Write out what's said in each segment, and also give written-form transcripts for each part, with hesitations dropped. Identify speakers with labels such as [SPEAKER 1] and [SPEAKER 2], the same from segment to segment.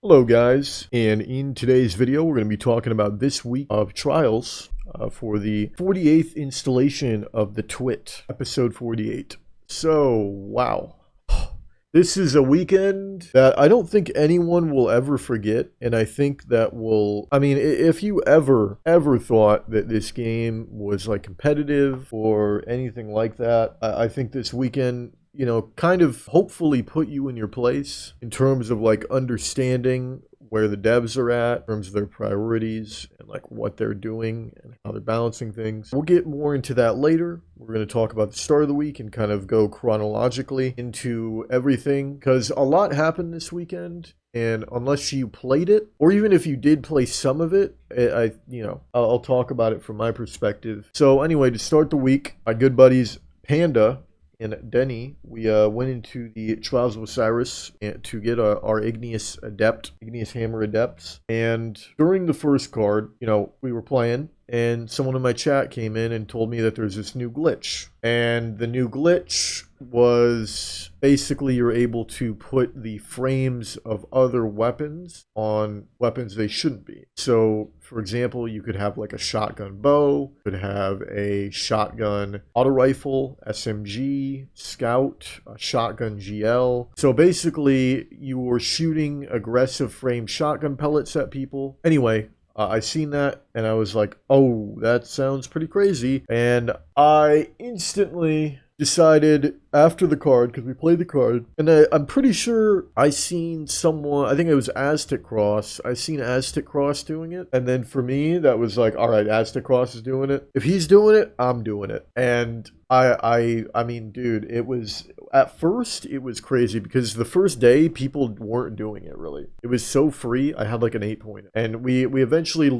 [SPEAKER 1] Hello guys, and in today's video we're going to be talking about this week of trials for the 48th installation of the TWIT, episode 48. So, wow. This is a weekend that I don't think anyone will ever forget, and I think that if you ever thought that this game was like competitive or anything like that, I think this weekend, kind of hopefully put you in your place in terms of like understanding where the devs are at in terms of their priorities and like what they're doing and how they're balancing things. We'll get more into that later. We're going to talk about the start of the week and kind of go chronologically into everything because a lot happened this weekend. And unless you played it, or even if you did play some of it, I'll talk about it from my perspective. So anyway, to start the week, my good buddies Panda and Denny, we went into the Trials of Osiris to get our Igneous Hammer Adepts. And during the first card, we were playing, and someone in my chat came in and told me that there's this new glitch. And the new glitch was basically you're able to put the frames of other weapons on weapons they shouldn't be. So, for example, you could have like a shotgun bow, you could have a shotgun auto rifle, SMG, scout, a shotgun GL. So basically, you were shooting aggressive frame shotgun pellets at people. Anyway, I seen that and I was like, oh, that sounds pretty crazy. And I instantly decided after the card, because we played the card, and I'm pretty sure I seen someone, I think it was Aztec Cross, I seen Aztec Cross doing it, and then for me, that was like, all right, Aztec Cross is doing it. If he's doing it, I'm doing it. And I mean, dude, it was, at first, it was crazy, because the first day, people weren't doing it, really. It was so free, I had like an 8-point, and we eventually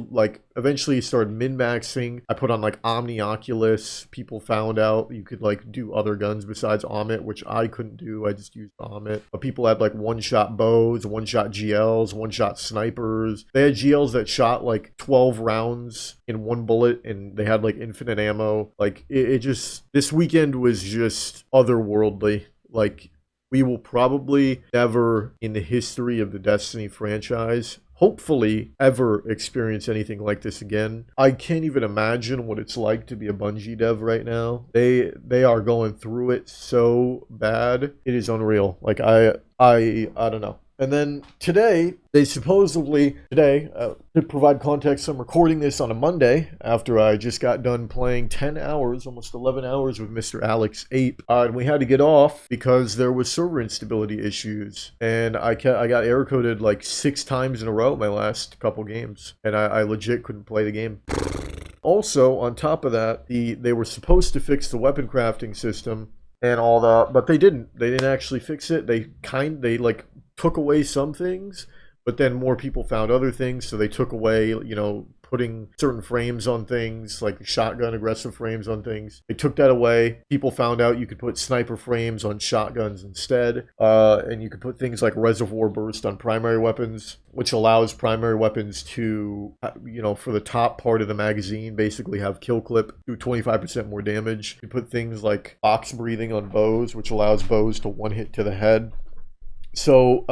[SPEAKER 1] started min-maxing. I put on like Omni Oculus, people found out you could like do other guns besides Omit, which I couldn't do. I just used Omit. But people had like one-shot bows, one-shot GLs, one-shot snipers. They had GLs that shot like 12 rounds in one bullet, and they had like infinite ammo. Like this weekend was just otherworldly. Like, we will probably never in the history of the Destiny franchise hopefully ever experience anything like this again. I can't even imagine what it's like to be a Bungie dev right now. They are going through it so bad. It is unreal. Like I don't know. And then today, to provide context, I'm recording this on a Monday after I just got done playing 10 hours, almost 11 hours with Mr. Alex Ape. And we had to get off because there was server instability issues. And I got error coded like 6 times in a row my last couple games. And I legit couldn't play the game. Also, on top of that, they were supposed to fix the weapon crafting system and all that, but they didn't. They didn't actually fix it. They took away some things, but then more people found other things, so they took away, putting certain frames on things, like shotgun aggressive frames on things. They took that away. People found out you could put sniper frames on shotguns instead, and you could put things like reservoir burst on primary weapons, which allows primary weapons to, for the top part of the magazine, basically have kill clip, do 25% more damage. You put things like box breathing on bows, which allows bows to one hit to the head. So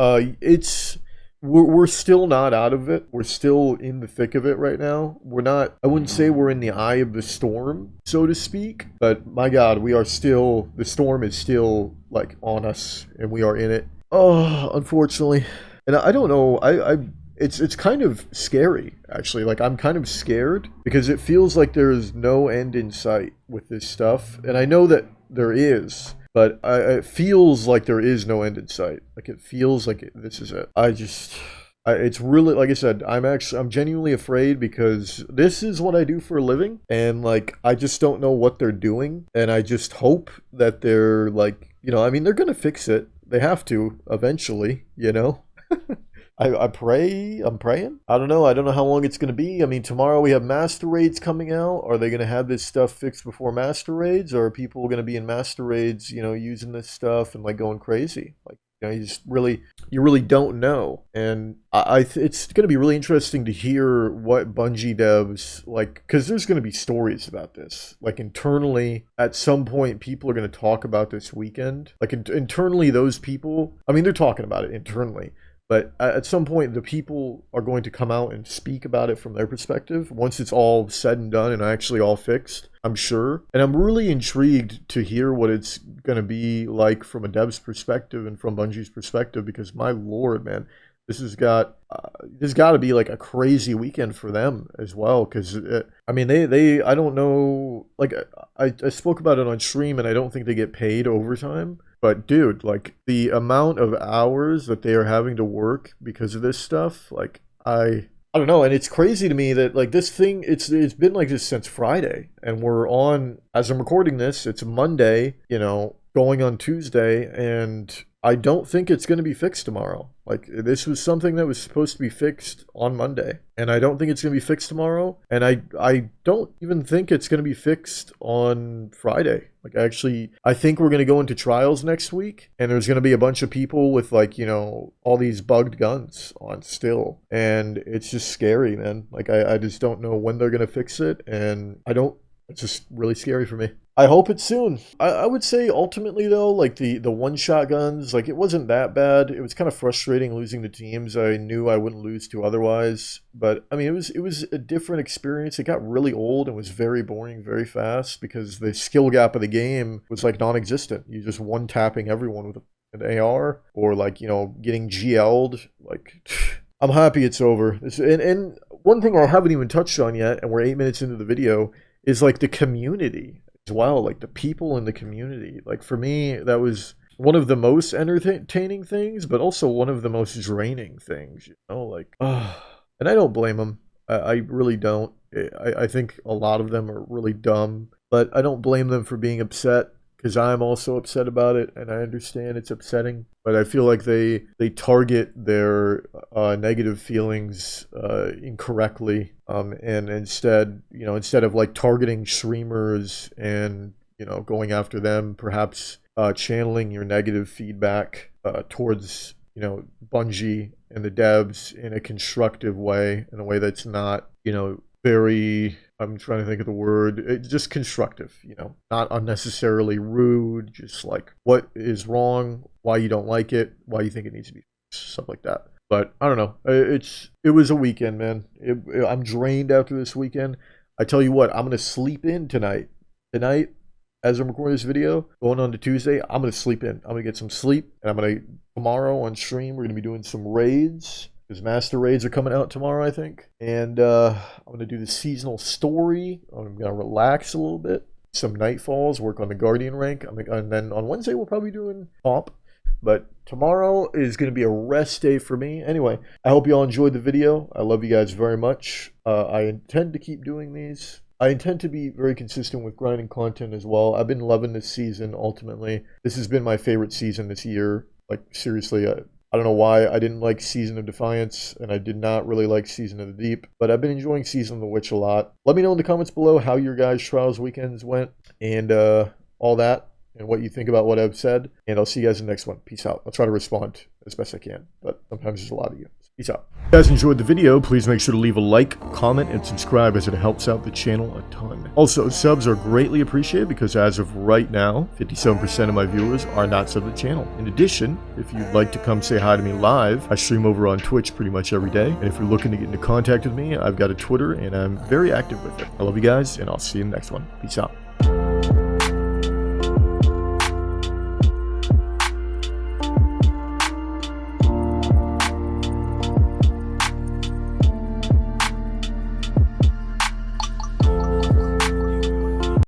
[SPEAKER 1] we're still not out of it. We're still in the thick of it right now. I wouldn't say we're in the eye of the storm, so to speak, but my God, the storm is still like on us and we are in it. Oh, unfortunately. And I don't know, it's kind of scary, actually. Like, I'm kind of scared because it feels like there is no end in sight with this stuff. And I know that there is, but it feels like there is no end in sight. Like, it feels like this is it. It's really, like I said, I'm genuinely afraid because this is what I do for a living. And, like, I just don't know what they're doing. And I just hope that they're, like, they're going to fix it. They have to eventually, I'm praying. I don't know how long it's going to be. I mean, tomorrow we have Master Raids coming out. Are they going to have this stuff fixed before Master Raids? Or are people going to be in Master Raids, using this stuff and like going crazy? Like, you really don't know. And it's going to be really interesting to hear what Bungie devs, like, because there's going to be stories about this. Like, internally, at some point, people are going to talk about this weekend. Like, internally, those people, I mean, they're talking about it internally. But at some point, the people are going to come out and speak about it from their perspective once it's all said and done and actually all fixed, I'm sure. And I'm really intrigued to hear what it's going to be like from a dev's perspective and from Bungie's perspective, because my lord, man, this has got to be like a crazy weekend for them as well. Because I mean, I don't know, like I spoke about it on stream, and I don't think they get paid overtime. But dude, like the amount of hours that they are having to work because of this stuff, like I don't know. And it's crazy to me that like this thing, it's been like this since Friday, and we're on, as I'm recording this, it's Monday, you know, going on Tuesday, and I don't think it's going to be fixed tomorrow. Like, this was something that was supposed to be fixed on Monday, and I don't think it's going to be fixed tomorrow, and I don't even think it's going to be fixed on Friday. Like, actually, I think we're going to go into trials next week, and there's going to be a bunch of people with, like, you know, all these bugged guns on still, and it's just scary, man. Like, I just don't know when they're going to fix it, and it's just really scary for me. I hope it's soon. I would say ultimately though, like the one-shot guns, like it wasn't that bad. It was kind of frustrating losing to teams I knew I wouldn't lose to otherwise. But I mean, it was a different experience. It got really old and was very boring very fast because the skill gap of the game was like non-existent. You just one-tapping everyone with an AR, or like, you know, getting GL'd. Like, I'm happy it's over. And one thing I haven't even touched on yet, and we're 8 minutes into the video, is like the community as well, like the people in the community. Like for me, that was one of the most entertaining things, but also one of the most draining things, you know, like, and I don't blame them. I really don't. I think a lot of them are really dumb, but I don't blame them for being upset, because I'm also upset about it, and I understand it's upsetting. But I feel like they target their negative feelings incorrectly, and instead of like targeting streamers and, you know, going after them, perhaps channeling your negative feedback towards, you know, Bungie and the devs in a constructive way, in a way that's not, you know, very, I'm trying to think of the word, just constructive, you know, not unnecessarily rude, just like what is wrong, why you don't like it, why you think it needs to be fixed, stuff like that. But I don't know, it was a weekend, man. I'm drained after this weekend. I tell you what, I'm going to sleep in tonight, as I'm recording this video, going on to Tuesday. I'm going to sleep in. I'm going to get some sleep, and I'm going to, tomorrow on stream, we're going to be doing some raids. Because Master Raids are coming out tomorrow, I think. And I'm going to do the seasonal story. I'm going to relax a little bit. Some Nightfalls, work on the Guardian rank. And then on Wednesday, we'll probably be doing Pomp. But tomorrow is going to be a rest day for me. Anyway, I hope you all enjoyed the video. I love you guys very much. I intend to keep doing these. I intend to be very consistent with grinding content as well. I've been loving this season, ultimately. This has been my favorite season this year. Like, seriously, I don't know why I didn't like Season of Defiance, and I did not really like Season of the Deep, but I've been enjoying Season of the Witch a lot. Let me know in the comments below how your guys' Trials weekends went, and all that, and what you think about what I've said, and I'll see you guys in the next one. Peace out. I'll try to respond as best I can, but sometimes there's a lot of you. Peace out. If you guys enjoyed the video, please make sure to leave a like, comment, and subscribe, as it helps out the channel a ton. Also, subs are greatly appreciated, because as of right now, 57% of my viewers are not subbed to the channel. In addition, if you'd like to come say hi to me live, I stream over on Twitch pretty much every day. And if you're looking to get into contact with me, I've got a Twitter, and I'm very active with it. I love you guys, and I'll see you in the next one. Peace out.